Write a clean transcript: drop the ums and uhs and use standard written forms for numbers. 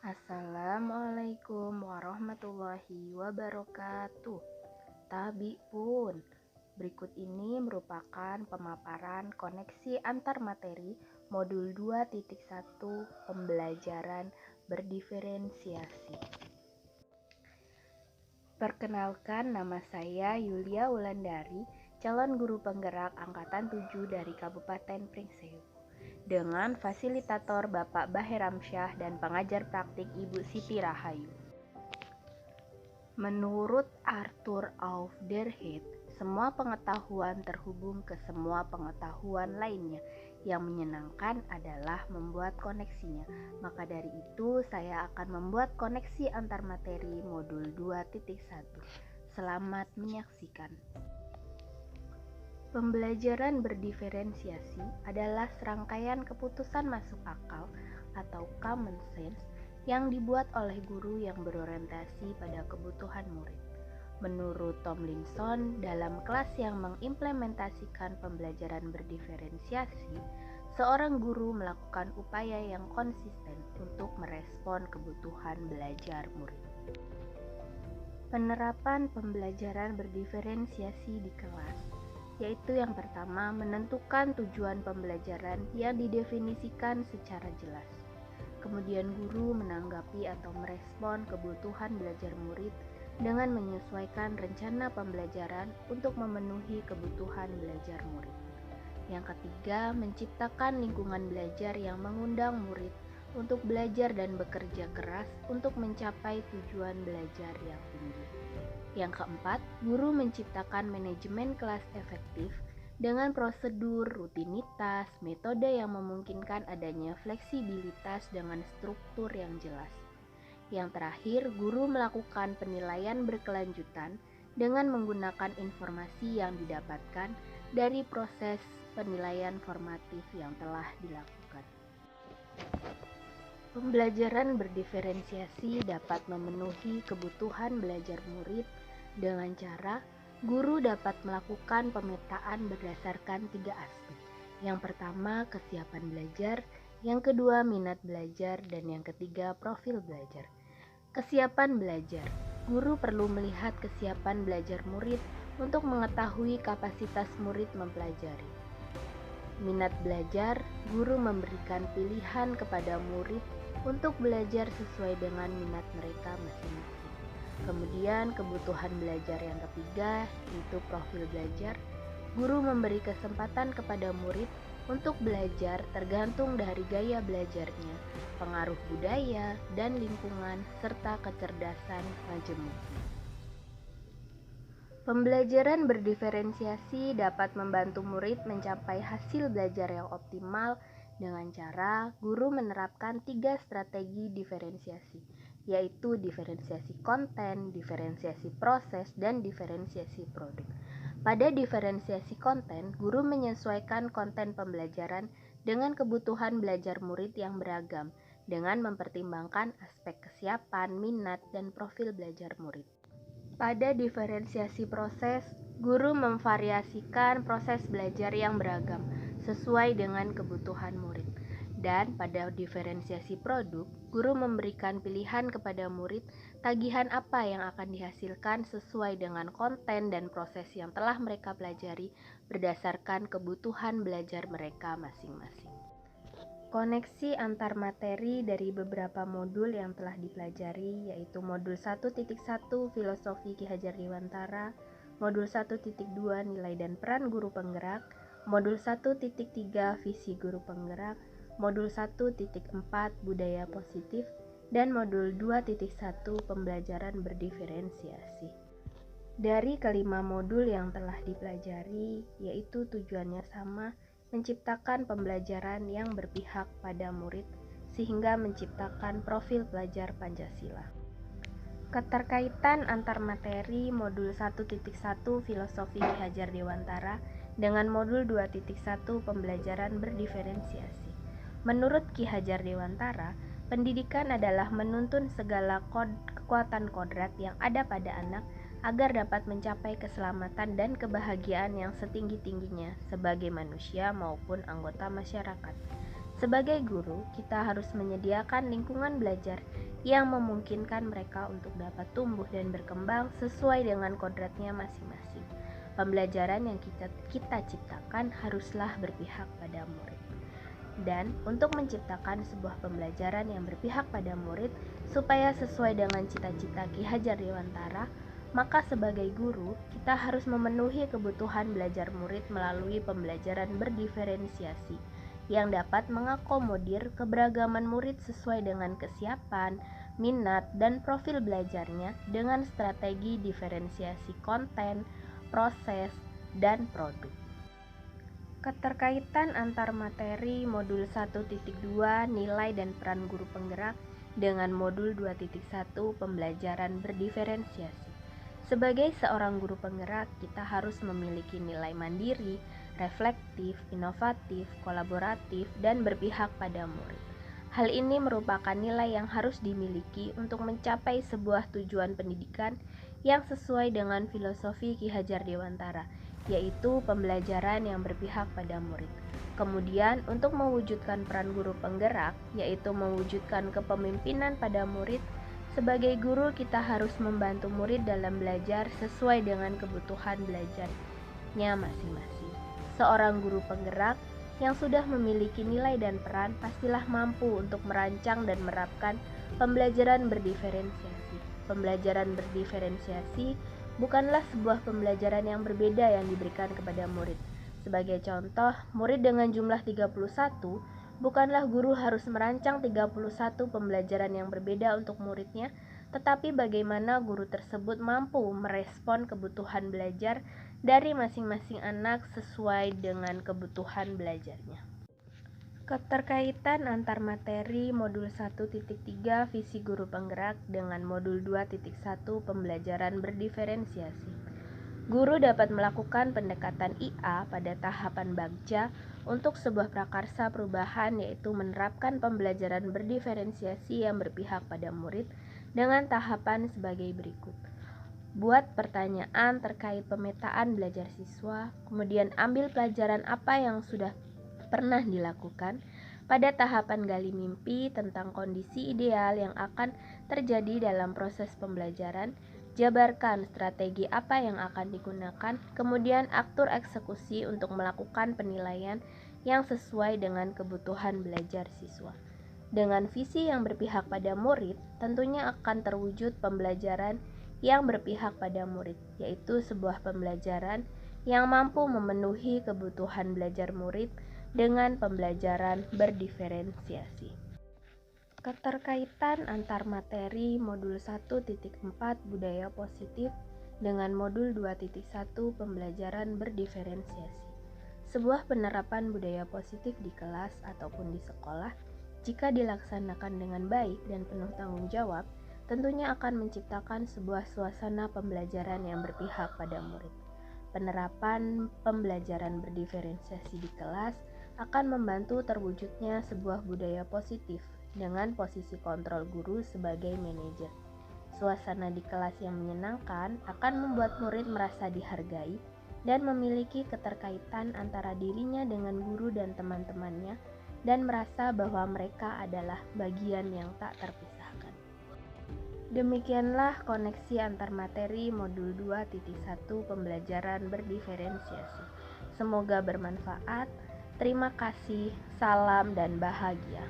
Assalamualaikum warahmatullahi wabarakatuh. Tabi pun, berikut ini merupakan pemaparan koneksi antar materi modul 2.1 pembelajaran berdiferensiasi. Perkenalkan, nama saya Yulia Wulandari, calon guru penggerak angkatan 7 dari Kabupaten Pringseu. Dengan fasilitator Bapak Baheramsyah dan pengajar praktik Ibu Siti Rahayu. Menurut Arthur auf der Heide, semua pengetahuan terhubung ke semua pengetahuan lainnya. Yang menyenangkan adalah membuat koneksinya. Maka dari itu, saya akan membuat koneksi antar materi modul 2.1. Selamat menyaksikan. Pembelajaran berdiferensiasi adalah serangkaian keputusan masuk akal atau common sense yang dibuat oleh guru yang berorientasi pada kebutuhan murid. Menurut Tomlinson, dalam kelas yang mengimplementasikan pembelajaran berdiferensiasi, seorang guru melakukan upaya yang konsisten untuk merespon kebutuhan belajar murid. Penerapan pembelajaran berdiferensiasi di kelas, yaitu yang pertama, menentukan tujuan pembelajaran yang didefinisikan secara jelas. Kemudian guru menanggapi atau merespon kebutuhan belajar murid dengan menyesuaikan rencana pembelajaran untuk memenuhi kebutuhan belajar murid. Yang ketiga, menciptakan lingkungan belajar yang mengundang murid untuk belajar dan bekerja keras untuk mencapai tujuan belajar yang tinggi. Yang keempat, guru menciptakan manajemen kelas efektif dengan prosedur, rutinitas, metode yang memungkinkan adanya fleksibilitas dengan struktur yang jelas. Yang terakhir, guru melakukan penilaian berkelanjutan dengan menggunakan informasi yang didapatkan dari proses penilaian formatif yang telah dilakukan. Pembelajaran berdiferensiasi dapat memenuhi kebutuhan belajar murid dengan cara guru dapat melakukan pemetaan berdasarkan 3 aspek. Yang pertama, kesiapan belajar, yang kedua, minat belajar, dan yang ketiga, profil belajar. Kesiapan belajar. Guru perlu melihat kesiapan belajar murid untuk mengetahui kapasitas murid mempelajari. Minat belajar, guru memberikan pilihan kepada murid untuk belajar sesuai dengan minat mereka masing-masing. Kemudian kebutuhan belajar yang ketiga, yaitu profil belajar. Guru memberi kesempatan kepada murid untuk belajar tergantung dari gaya belajarnya, pengaruh budaya dan lingkungan, serta kecerdasan majemuk. Pembelajaran berdiferensiasi dapat membantu murid mencapai hasil belajar yang optimal dengan cara guru menerapkan 3 strategi diferensiasi, yaitu diferensiasi konten, diferensiasi proses, dan diferensiasi produk. Pada diferensiasi konten, guru menyesuaikan konten pembelajaran dengan kebutuhan belajar murid yang beragam, dengan mempertimbangkan aspek kesiapan, minat, dan profil belajar murid. Pada diferensiasi proses, guru memvariasikan proses belajar yang beragam sesuai dengan kebutuhan murid. Dan pada diferensiasi produk, guru memberikan pilihan kepada murid tagihan apa yang akan dihasilkan sesuai dengan konten dan proses yang telah mereka pelajari berdasarkan kebutuhan belajar mereka masing-masing. Koneksi antar materi dari beberapa modul yang telah dipelajari, yaitu modul 1.1 Filosofi Ki Hajar Dewantara, modul 1.2 Nilai dan Peran Guru Penggerak, modul 1.3 Visi Guru Penggerak, modul 1.4 Budaya Positif, dan modul 2.1 Pembelajaran Berdiferensiasi. Dari kelima modul yang telah dipelajari, yaitu tujuannya sama, menciptakan pembelajaran yang berpihak pada murid sehingga menciptakan profil pelajar Pancasila. Keterkaitan antar materi modul 1.1 Filosofi Ki Hajar Dewantara dengan modul 2.1 Pembelajaran Berdiferensiasi. Menurut Ki Hajar Dewantara, pendidikan adalah menuntun segala kekuatan kodrat yang ada pada anak agar dapat mencapai keselamatan dan kebahagiaan yang setinggi-tingginya sebagai manusia maupun anggota masyarakat. Sebagai guru, kita harus menyediakan lingkungan belajar yang memungkinkan mereka untuk dapat tumbuh dan berkembang sesuai dengan kodratnya masing-masing. Pembelajaran yang kita ciptakan haruslah berpihak pada murid. Dan untuk menciptakan sebuah pembelajaran yang berpihak pada murid supaya sesuai dengan cita-cita Ki Hajar Dewantara, maka sebagai guru kita harus memenuhi kebutuhan belajar murid melalui pembelajaran berdiferensiasi yang dapat mengakomodir keberagaman murid sesuai dengan kesiapan, minat, dan profil belajarnya dengan strategi diferensiasi konten, proses, dan produk. Keterkaitan antar materi modul 1.2 nilai dan peran guru penggerak dengan modul 2.1 pembelajaran berdiferensiasi. Sebagai seorang guru penggerak, kita harus memiliki nilai mandiri, reflektif, inovatif, kolaboratif, dan berpihak pada murid. Hal ini merupakan nilai yang harus dimiliki untuk mencapai sebuah tujuan pendidikan yang sesuai dengan filosofi Ki Hajar Dewantara, yaitu pembelajaran yang berpihak pada murid. Kemudian, untuk mewujudkan peran guru penggerak, yaitu mewujudkan kepemimpinan pada murid, sebagai guru kita harus membantu murid dalam belajar sesuai dengan kebutuhan belajarnya masing-masing. Seorang guru penggerak yang sudah memiliki nilai dan peran pastilah mampu untuk merancang dan menerapkan pembelajaran berdiferensiasi. Pembelajaran berdiferensiasi bukanlah sebuah pembelajaran yang berbeda yang diberikan kepada murid. Sebagai contoh, murid dengan jumlah 31, bukanlah guru harus merancang 31 pembelajaran yang berbeda untuk muridnya, tetapi bagaimana guru tersebut mampu merespon kebutuhan belajar dari masing-masing anak sesuai dengan kebutuhan belajarnya. Keterkaitan antar materi modul 1.3 visi guru penggerak dengan modul 2.1 pembelajaran berdiferensiasi. Guru dapat melakukan pendekatan IA pada tahapan bagja untuk sebuah prakarsa perubahan, yaitu menerapkan pembelajaran berdiferensiasi yang berpihak pada murid dengan tahapan sebagai berikut. Buat pertanyaan terkait pemetaan belajar siswa, kemudian ambil pelajaran apa yang sudah pernah dilakukan pada tahapan gali mimpi tentang kondisi ideal yang akan terjadi dalam proses pembelajaran. Jabarkan strategi apa yang akan digunakan, kemudian atur eksekusi untuk melakukan penilaian yang sesuai dengan kebutuhan belajar siswa. Dengan visi yang berpihak pada murid, tentunya akan terwujud pembelajaran yang berpihak pada murid, yaitu sebuah pembelajaran yang mampu memenuhi kebutuhan belajar murid dengan pembelajaran berdiferensiasi. Keterkaitan antar materi modul 1.4 budaya positif dengan modul 2.1 pembelajaran berdiferensiasi. Sebuah penerapan budaya positif di kelas ataupun di sekolah, jika dilaksanakan dengan baik dan penuh tanggung jawab, tentunya akan menciptakan sebuah suasana pembelajaran yang berpihak pada murid. Penerapan pembelajaran berdiferensiasi di kelas akan membantu terwujudnya sebuah budaya positif dengan posisi kontrol guru sebagai manajer. Suasana di kelas yang menyenangkan akan membuat murid merasa dihargai dan memiliki keterkaitan antara dirinya dengan guru dan teman-temannya, dan merasa bahwa mereka adalah bagian yang tak terpisahkan. Demikianlah koneksi antar materi modul 2.1 pembelajaran berdiferensiasi. Semoga bermanfaat. Terima kasih, salam dan bahagia.